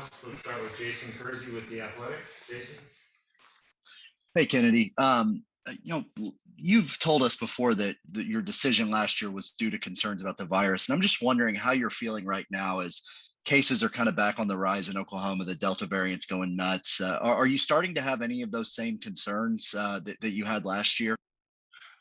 analysts. Let's start with Jason Kersey with The Athletic. Jason? Hey, Kennedy. You've told us before that your decision last year was due to concerns about the virus. And I'm just wondering how you're feeling right now as cases are kind of back on the rise in Oklahoma, the Delta variant's going nuts. Are you starting to have any of those same concerns that you had last year?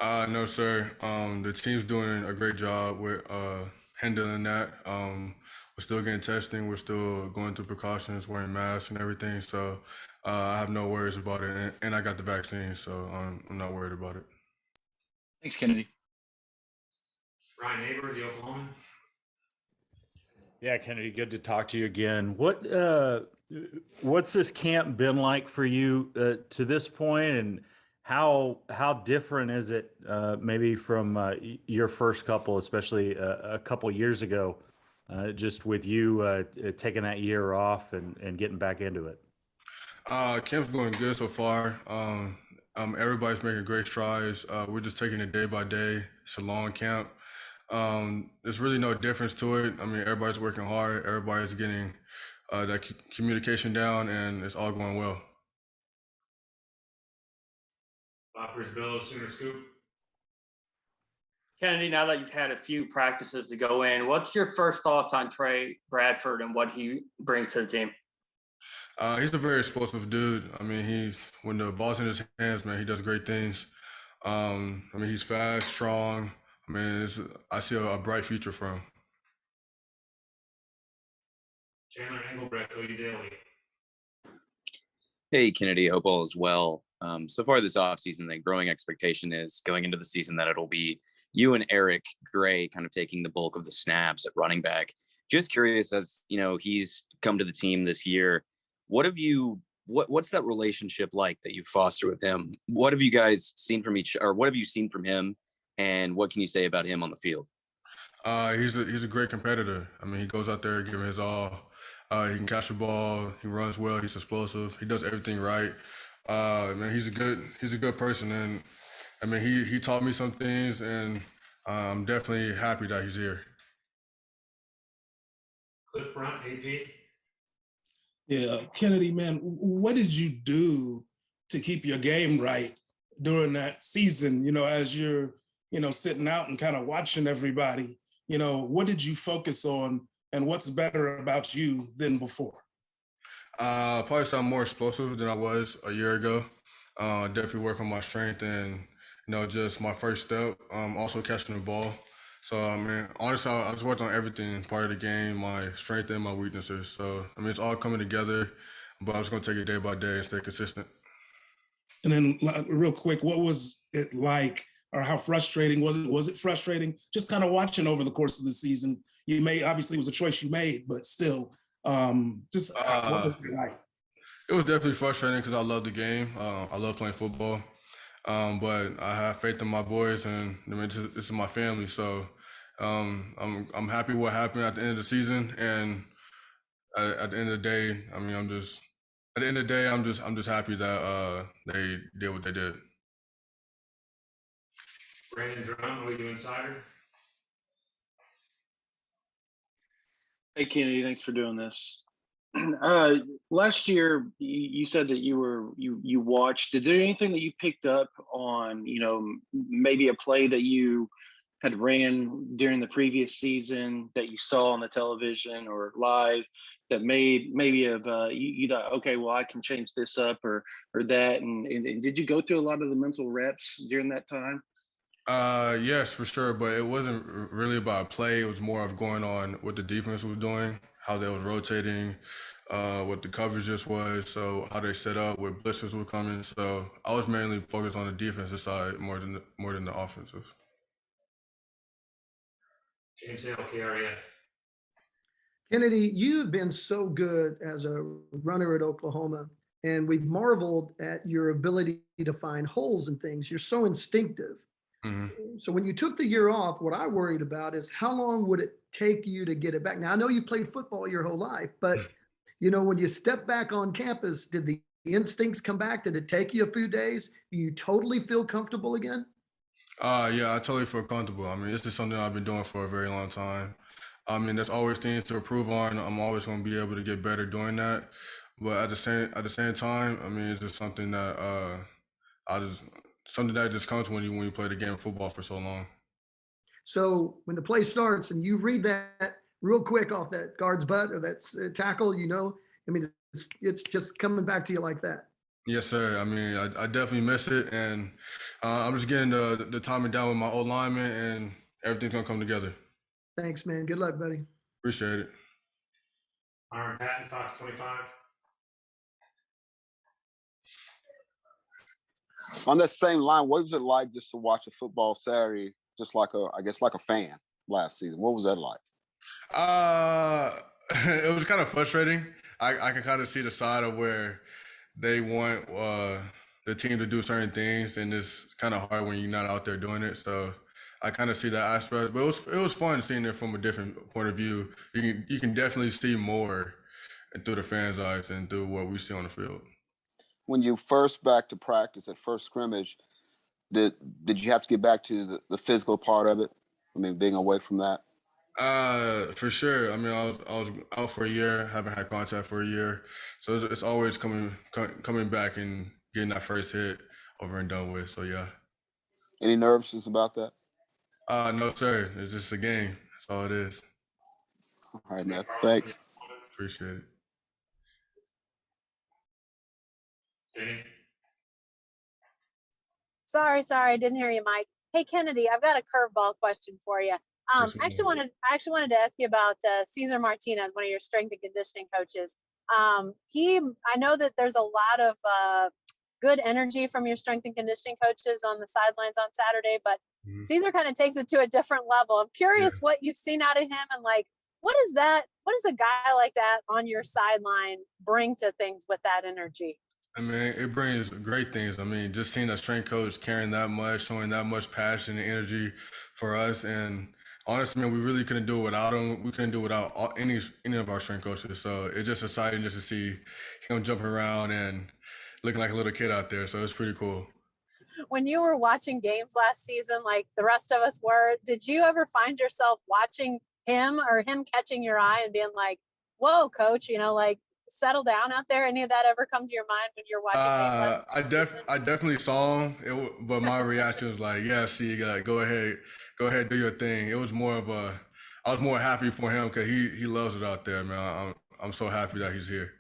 No, sir. The team's doing a great job with handling that. We're still getting testing. We're still going through precautions, wearing masks and everything. So I have no worries about it. And I got the vaccine, so I'm not worried about it. Thanks, Kennedy. Ryan Aber, the Oklahoman. Yeah, Kennedy, good to talk to you again. What's this camp been like for you to this point, and how different is it maybe from your first couple, especially a couple years ago, just with you taking that year off and getting back into it? Camp's going good so far. Everybody's making great strides. We're just taking it day by day. It's a long camp. There's really no difference to it. I mean, everybody's working hard. Everybody's getting that communication down, and it's all going well. Boppers Billow, Sooner Scoop. Kennedy, now that you've had a few practices to go in, what's your first thoughts on Trey Bradford and what he brings to the team? He's a very explosive dude. I mean, when the ball's in his hands, man, he does great things. I mean, he's fast, strong. I mean, I see a bright future for him. Chandler Engelbrecht, Cody Daly. Hey, Kennedy, hope all is well. So far this offseason, the growing expectation is going into the season that it'll be you and Eric Gray kind of taking the bulk of the snaps at running back. Just curious, as you know, he's come to the team this year. What's that relationship like that you foster with him? What have you guys seen from what have you seen from him, and what can you say about him on the field? He's a great competitor. I mean, he goes out there giving his all. He can catch the ball. He runs well. He's explosive. He does everything right. Man, he's a good person, and I mean, he taught me some things, and I'm definitely happy that he's here. Cliff Brunt, AP. Yeah, Kennedy, man, what did you do to keep your game right during that season? You know, as you're, sitting out and kind of watching everybody, what did you focus on, and what's better about you than before? Probably sound more explosive than I was a year ago. Definitely work on my strength and, just my first step. Also catching the ball. So, I mean, honestly, I just worked on everything, part of the game, my strength and my weaknesses. So, I mean, it's all coming together, but I'm just going to take it day by day and stay consistent. And then real quick, what was it like, or how frustrating was it? Was it frustrating just kind of watching over the course of the season? Obviously it was a choice you made, but still, what was it like? It was definitely frustrating because I love the game. I love playing football. But I have faith in my boys, and I mean, this is my family. So I'm happy what happened at the end of the season, and at the end of the day, I mean, I'm just happy that they did what they did. Brandon Drum, OU Insider. Hey, Kennedy, thanks for doing this. Last year, you said that you watched. Is there anything that you picked up on, maybe a play that you had ran during the previous season that you saw on the television or live that you thought, okay, well, I can change this up or that, and did you go through a lot of the mental reps during that time? Yes, for sure, but it wasn't really about a play. It was more of going on what the defense was doing, how they was rotating, what the coverages was, so how they set up, what blitzers were coming. So I was mainly focused on the defensive side more than the offensive. James Hale, KREF. Kennedy, you've been so good as a runner at Oklahoma, and we've marveled at your ability to find holes in things. You're so instinctive. Mm-hmm. So when you took the year off, what I worried about is how long would it take you to get it back? Now, I know you played football your whole life, but when you step back on campus, did the instincts come back? Did it take you a few days? Do you totally feel comfortable again? Yeah, I totally feel comfortable. I mean, this is something I've been doing for a very long time. I mean, there's always things to improve on. I'm always going to be able to get better doing that. But at the same time, I mean, it's just something that I just something that just comes when you play the game of football for so long. So when the play starts and you read that real quick off that guard's butt or that tackle, I mean, it's just coming back to you like that. Yes, sir. I mean, I definitely miss it, and I'm just getting the timing down with my old lineman, and everything's gonna come together. Thanks, man. Good luck, buddy. Appreciate it. Myron Patton, Fox 25. On that same line, what was it like just to watch a football Saturday, just like I guess like a fan last season? What was that like? It was kind of frustrating. I can kind of see the side of where they want the team to do certain things, and it's kind of hard when you're not out there doing it. So I kind of see that aspect, but it was fun seeing it from a different point of view. You can definitely see more through the fans' eyes and through what we see on the field. When you first back to practice at first scrimmage, did you have to get back to the physical part of it? I mean, being away from that. For sure. I mean, I was out for a year, haven't had contact for a year, so it's always coming back and getting that first hit over and done with. So yeah. Any nervousness about that? No, sir. It's just a game. That's all it is. All right, man. Thanks. Appreciate it. Danny? Sorry, I didn't hear you, Mike. Hey, Kennedy, I've got a curveball question for you. I Yes, ma'am. actually wanted to ask you about Cesar Martinez, one of your strength and conditioning coaches. I know that there's a lot of good energy from your strength and conditioning coaches on the sidelines on Saturday, but Cesar kind of takes it to a different level. I'm curious what you've seen out of him, and like, what does a guy like that on your sideline bring to things with that energy? I mean, it brings great things. I mean, just seeing a strength coach carrying that much, showing that much passion and energy for us, and honestly, man, we really couldn't do it without him. We couldn't do it without any of our strength coaches. So it's just exciting just to see him jumping around and looking like a little kid out there. So it's pretty cool. When you were watching games last season, like the rest of us were, did you ever find yourself watching him or him catching your eye and being like, "Whoa, coach, like settle down out there"? Any of that ever come to your mind when you're watching games last season? I definitely saw him, but my reaction was like, "Yeah, see, like, go ahead, do your thing." It was more of I was more happy for him because he loves it out there, man. I'm so happy that he's here.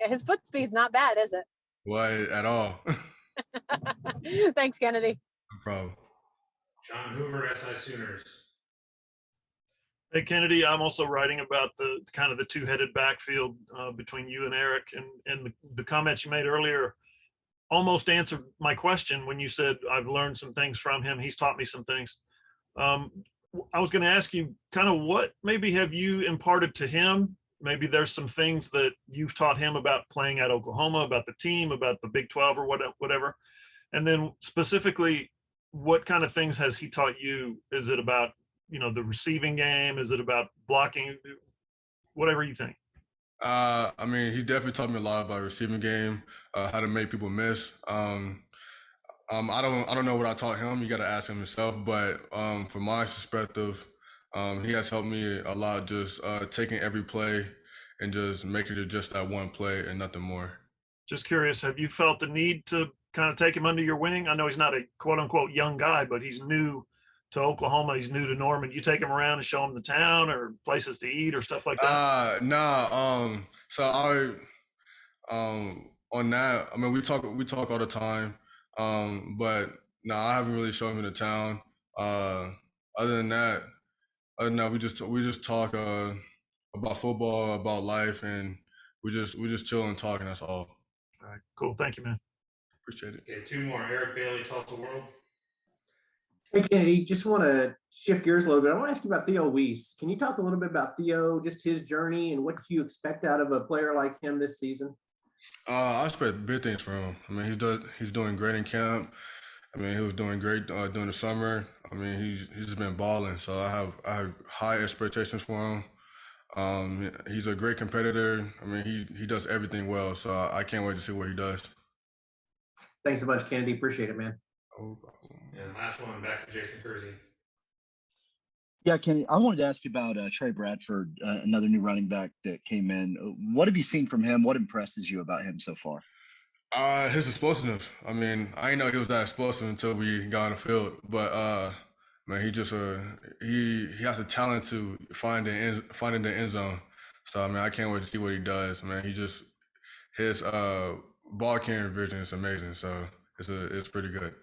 Yeah, his foot speed's not bad, is it? What at all? Thanks, Kennedy. No problem. John Hoover, SI Sooners. Hey, Kennedy, I'm also writing about the kind of the two-headed backfield between you and Eric, and the comments you made earlier almost answered my question when you said, I've learned some things from him. He's taught me some things. I was going to ask you kind of what maybe have you imparted to him? Maybe there's some things that you've taught him about playing at Oklahoma, about the team, about the Big 12 or whatever. And then specifically, what kind of things has he taught you? Is it about, the receiving game? Is it about blocking? Whatever you think. I mean, he definitely taught me a lot about receiving game, how to make people miss. I don't know what I taught him. You got to ask him himself. But from my perspective, he has helped me a lot. Just taking every play and just making it just that one play and nothing more. Just curious, have you felt the need to kind of take him under your wing? I know he's not a quote unquote young guy, but he's new to Oklahoma. He's new to Norman. You take him around and show him the town or places to eat or stuff like that? Nah. So on that, I mean, we talk all the time. But no, I haven't really shown him the town. Other than that, we just talk about football, about life, and we just chill and talk, and that's all. All right, cool. Thank you, man. Appreciate it. Okay, two more. Eric Bailey, Tulsa World. Hey, Kennedy, just want to shift gears a little bit. I want to ask you about Theo Weiss. Can you talk a little bit about Theo, just his journey and what you expect out of a player like him this season? I expect big things from him. I mean, he's doing great in camp. I mean, he was doing great during the summer. I mean, he's just been balling. So I have high expectations for him. He's a great competitor. I mean, he does everything well. So I can't wait to see what he does. Thanks so much, Kennedy. Appreciate it, man. No problem. And last one, back to Jason Kersey. Yeah, Kenny, I wanted to ask you about Trey Bradford, another new running back that came in. What have you seen from him? What impresses you about him so far? His explosiveness. I mean, I didn't know he was that explosive until we got on the field. But man, he just he has a talent to finding the end zone. So I mean, I can't wait to see what he does. Man, his ball carrying vision is amazing. So it's pretty good.